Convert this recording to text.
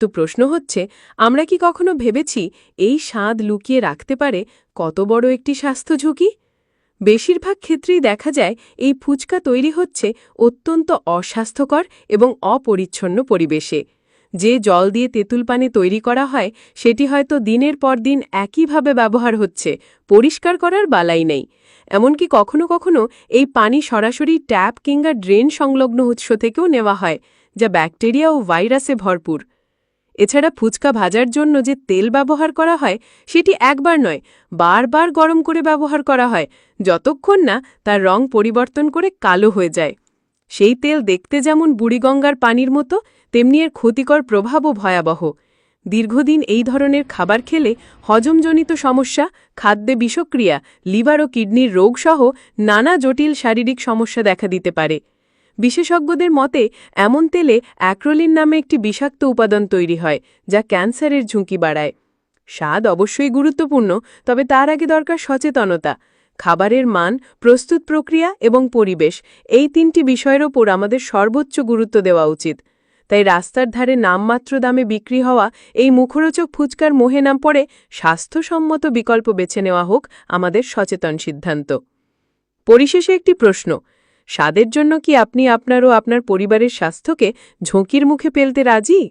তো প্রশ্ন হচ্ছে, আমরা কি কখনো ভেবেছি এই স্বাদ লুকিয়ে রাখতে পারে কত বড় একটি স্বাস্থ্য ঝুঁকি? বেশিরভাগ ক্ষেত্রেই দেখা যায় এই ফুচকা তৈরি হচ্ছে অত্যন্ত অস্বাস্থ্যকর এবং অপরিচ্ছন্ন পরিবেশে। যে জল দিয়ে তেঁতুল পানি তৈরি করা হয় সেটি হয়তো দিনের পর দিন একইভাবে ব্যবহার হচ্ছে, পরিষ্কার করার বালাই নেই। এমনকি কখনো কখনো এই পানি সরাসরি ট্যাপ কিংবা ড্রেন সংলগ্ন উৎস থেকেও নেওয়া হয়, যা ব্যাকটেরিয়া ও ভাইরাসে ভরপুর। এছাড়া ফুচকা ভাজার জন্য যে তেল ব্যবহার করা হয় সেটি একবার নয়, বারবার গরম করে ব্যবহার করা হয়, যতক্ষণ না তার রং পরিবর্তন করে কালো হয়ে যায়। সেই তেল দেখতে যেমন বুড়িগঙ্গার পানির মতো, তেমনি এর ক্ষতিকর প্রভাবও ভয়াবহ। দীর্ঘদিন এই ধরনের খাবার খেলে হজমজনিত সমস্যা, খাদ্যে বিষক্রিয়া, লিভার ও কিডনির রোগসহ নানা জটিল শারীরিক সমস্যা দেখা দিতে পারে। বিশেষজ্ঞদের মতে এমন তেলে অ্যাক্রোলিন নামে একটি বিষাক্ত উপাদান তৈরি হয়, যা ক্যান্সারের ঝুঁকি বাড়ায়। স্বাদ অবশ্যই গুরুত্বপূর্ণ, তবে তার আগে দরকার সচেতনতা। খাবারের মান, প্রস্তুত প্রক্রিয়া এবং পরিবেশ, এই তিনটি বিষয়ের ওপর আমাদের সর্বোচ্চ গুরুত্ব দেওয়া উচিত। তাই রাস্তার ধারে নামমাত্র দামে বিক্রি হওয়া এই মুখরোচক ফুচকার মোহে না পড়ে স্বাস্থ্যসম্মত বিকল্প বেছে নেওয়া হোক আমাদের সচেতন সিদ্ধান্ত। পরিশেষে একটি প্রশ্ন: স্বাদের জন্য কি আপনি আপনার ও আপনার পরিবারের স্বাস্থ্যকে ঝুঁকির মুখে ফেলতে রাজি?